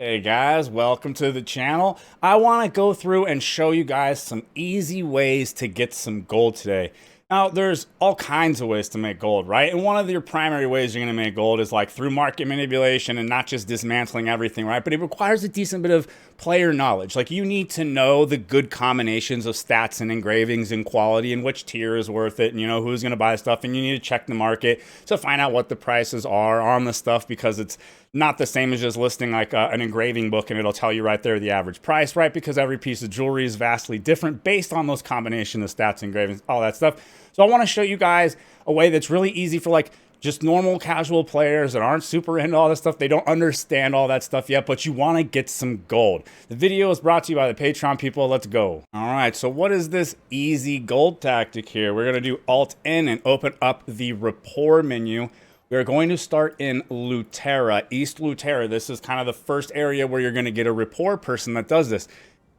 Hey guys, welcome to the channel. I want to go through and show you guys some easy ways to get some gold today. Now, there's all kinds of ways to make gold, right? And one of your primary ways you're going to make gold is like through market manipulation and not just dismantling everything, right? But it requires a decent bit of player knowledge. Like you need to know the good combinations of stats and engravings and quality and which tier is worth it and you know who's going to buy stuff, and you need to check the market to find out what the prices are on the stuff, because it's not the same as just listing like an engraving book and it'll tell you right there the average price, right? Because every piece of jewelry is vastly different based on those combination of stats, engravings, all that stuff. So I want to show you guys a way that's really easy for like just normal casual players that aren't super into all this stuff. They don't understand all that stuff yet, but you want to get some gold. The video is brought to you by the Patreon people. Let's go. All right, so what is this easy gold tactic here? We're going to do Alt-N and open up the Rapport menu. We're going to start in Lutera, East Lutera. This is kind of the first area where you're going to get a Rapport person that does this.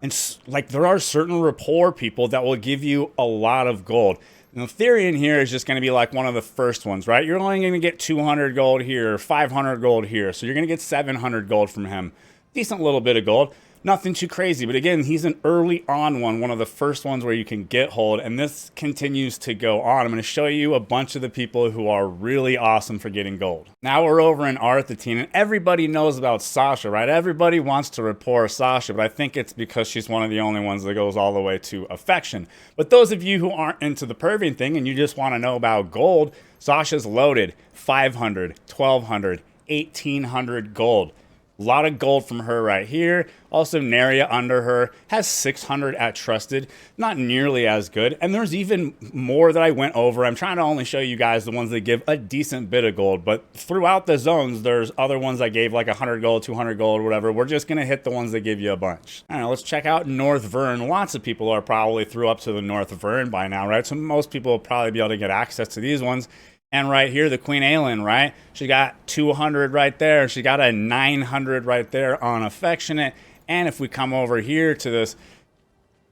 And like there are certain Rapport people that will give you a lot of gold. Now, Therian here is just going to be like one of the first ones, right? You're only going to get 200 gold here, 500 gold here. So you're going to get 700 gold from him. Decent little bit of gold. Nothing too crazy, but again, he's an early on one of the first ones where you can get hold, and this continues to go on. I'm going to show you a bunch of the people who are really awesome for getting gold. Now we're over in Arthetine, and everybody knows about Sasha, right? Everybody wants to rapport Sasha, but I think it's because she's one of the only ones that goes all the way to affection. But those of you who aren't into the perving thing and you just want to know about gold, Sasha's loaded 500, 1200, 1800 gold. A lot of gold from her right here. Also, Neria under her has 600 at Trusted. Not nearly as good. And there's even more that I went over. I'm trying to only show you guys the ones that give a decent bit of gold. But throughout the zones, there's other ones I gave like 100 gold, 200 gold, whatever. We're just going to hit the ones that give you a bunch. All right, let's check out North Vern. Lots of people are probably through up to the North Vern by now, right? So most people will probably be able to get access to these ones. And right here, the Queen Aelin, right? She got 200 right there. She got a 900 right there on Affectionate. And if we come over here to this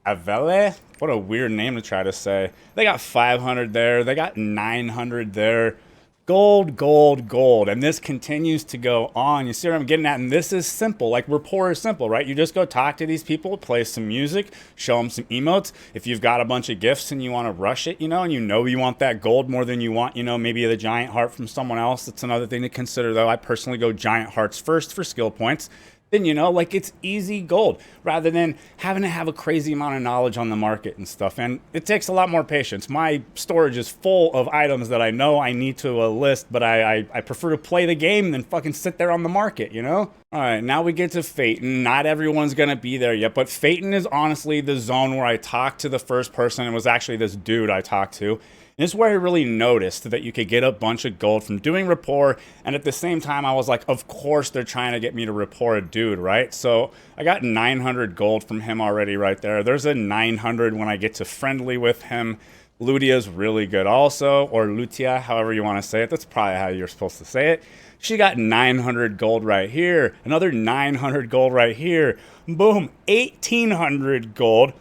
Avele, what a weird name to try to say. They got 500 there. They got 900 there. Gold, gold, gold. And this continues to go on. You see what I'm getting at? And this is simple. Like Rapport is simple, right? You just go talk to these people, play some music, show them some emotes. If you've got a bunch of gifts and you want to rush it, and you want that gold more than you want, maybe the giant heart from someone else. That's another thing to consider, though. I personally go giant hearts first for skill points. Then, like it's easy gold rather than having to have a crazy amount of knowledge on the market and stuff. And it takes a lot more patience. My storage is full of items that I know I need to list, but I prefer to play the game than fucking sit there on the market, All right, now we get to Phaeton. Not everyone's going to be there yet, but Phaeton is honestly the zone where I talked to the first person. It was actually this dude I talked to. And this is where I really noticed that you could get a bunch of gold from doing Rapport. And at the same time, I was like, of course they're trying to get me to rapport a dude, right? So I got 900 gold from him already right there. There's a 900 when I get to friendly with him. Lutia's really good also, or Lutia, however you want to say it. That's probably how you're supposed to say it. She got 900 gold right here. Another 900 gold right here. Boom, 1800 gold.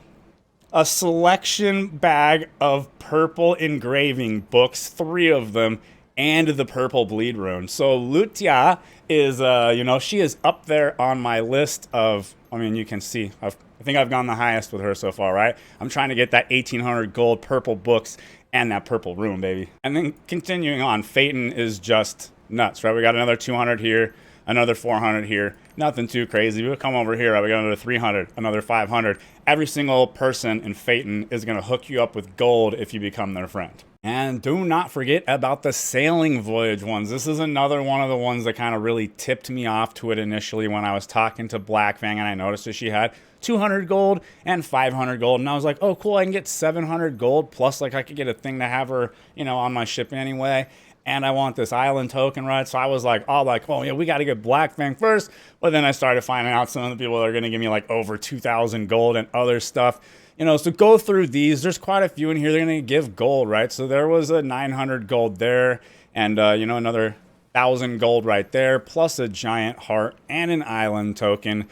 A selection bag of purple engraving books, 3 of them, and the purple bleed rune. So Lutia is, she is up there on my list of, you can see, I think I've gone the highest with her so far, right? I'm trying to get that 1800 gold purple books and that purple rune, baby. And then continuing on, Phaeton is just nuts, right? We got another 200 here, another 400 here. Nothing too crazy. We'll come over here. We got another 300, another 500. Every single person in Phaeton is going to hook you up with gold if you become their friend. And do not forget about the sailing voyage ones. This is another one of the ones that kind of really tipped me off to it initially when I was talking to Blackfang, and I noticed that she had 200 gold and 500 gold. And I was like, oh, cool, I can get 700 gold. Plus, like, I could get a thing to have her, on my ship anyway. And I want this island token, right? So I was like, oh yeah, we got to get Blackfang first. But then I started finding out some of the people that are going to give me like over 2,000 gold and other stuff. So go through these. There's quite a few in here. They're going to give gold, right? So there was a 900 gold there and, another 1,000 gold right there, plus a giant heart and an island token.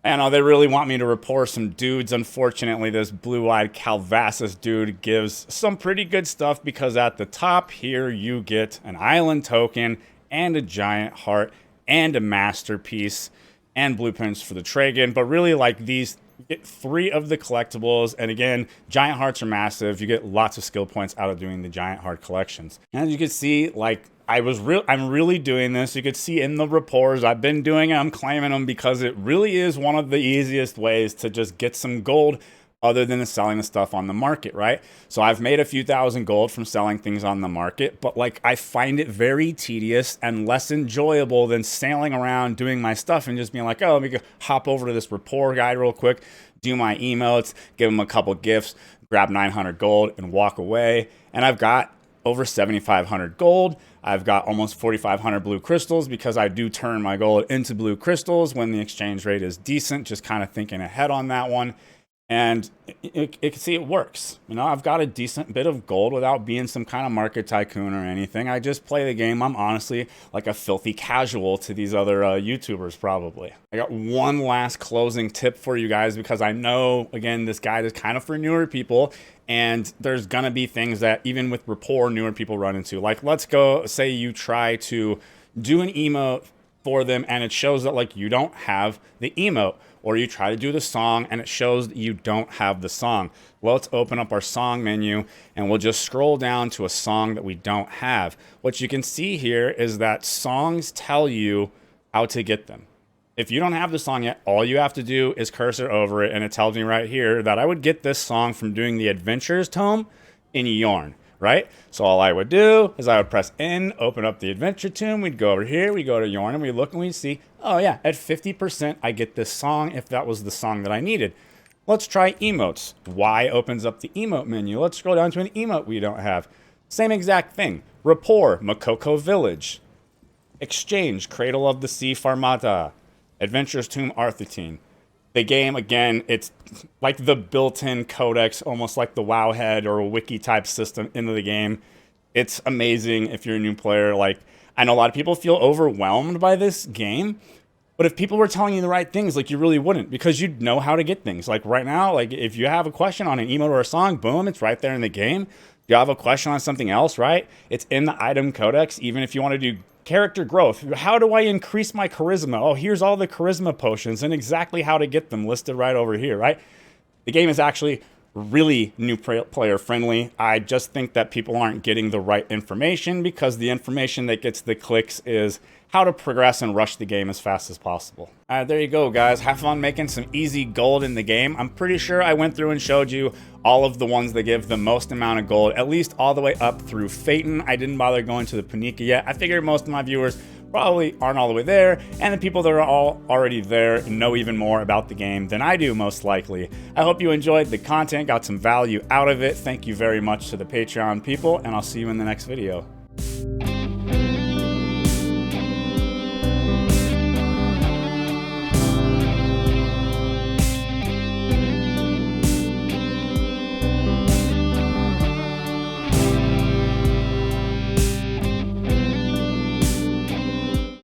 And they really want me to rapport some dudes. Unfortunately, this blue-eyed Calvasis dude gives some pretty good stuff because at the top here, you get an island token and a giant heart and a masterpiece. and blueprints for the Tragan. But really, like, these, you get 3 of the collectibles, and again, giant hearts are massive. You get lots of skill points out of doing the giant heart collections. And as you can see, like, I'm really doing this. You could see in the rapports, I've been doing it, I'm claiming them because it really is one of the easiest ways to just get some gold other than selling the stuff on the market, right? So I've made a few thousand gold from selling things on the market, but like, I find it very tedious and less enjoyable than sailing around doing my stuff and just being like, oh, let me go hop over to this rapport guide real quick, do my emotes, give them a couple gifts, grab 900 gold and walk away. And I've got over 7,500 gold. I've got almost 4,500 blue crystals because I do turn my gold into blue crystals when the exchange rate is decent, just kind of thinking ahead on that one. And you can see it works. You know, I've got a decent bit of gold without being some kind of market tycoon or anything. I just play the game. I'm honestly like a filthy casual to these other YouTubers probably. I got one last closing tip for you guys because I know, again, this guide is kind of for newer people. And there's going to be things that even with rapport, newer people run into. Like, let's go say you try to do an emote for them and it shows that like you don't have the emote, or you try to do the song and it shows that you don't have the song. Well, let's open up our song menu and we'll just scroll down to a song that we don't have. What you can see here is that songs tell you how to get them. If you don't have the song yet, all you have to do is cursor over it and it tells me right here that I would get this song from doing the Adventures tome in Yarn, right? So all I would do is I would press N, open up the Adventure Tome, we'd go over here, we go to Yarn, and we look and we see, oh yeah, at 50% I get this song if that was the song that I needed. Let's try emotes. Y opens up the emote menu. Let's scroll down to an emote we don't have. Same exact thing. Rapport, Makoko Village. Exchange, Cradle of the Sea Farmata. Adventures Tomb Arthurtine. The game, again, it's like the built-in codex, almost like the Wowhead or a wiki type system into the game. It's amazing if you're a new player. Like, I know a lot of people feel overwhelmed by this game, but if people were telling you the right things, like, you really wouldn't, because you'd know how to get things. Like right now, like if you have a question on an emote or a song, boom, it's right there in the game. You have a question on something else, right? It's in the item codex. Even if you want to do character growth, how do I increase my charisma? Oh, here's all the charisma potions and exactly how to get them listed right over here, right? The game is actually really new player friendly. I just think that people aren't getting the right information because the information that gets the clicks is how to progress and rush the game as fast as possible. There you go, guys. Have fun making some easy gold in the game. I'm pretty sure I went through and showed you all of the ones that give the most amount of gold, at least all the way up through Phaeton. I didn't bother going to the Panika yet. I figured most of my viewers probably aren't all the way there, and the people that are all already there know even more about the game than I do, most likely. I hope you enjoyed the content, got some value out of it. Thank you very much to the Patreon people, and I'll see you in the next video.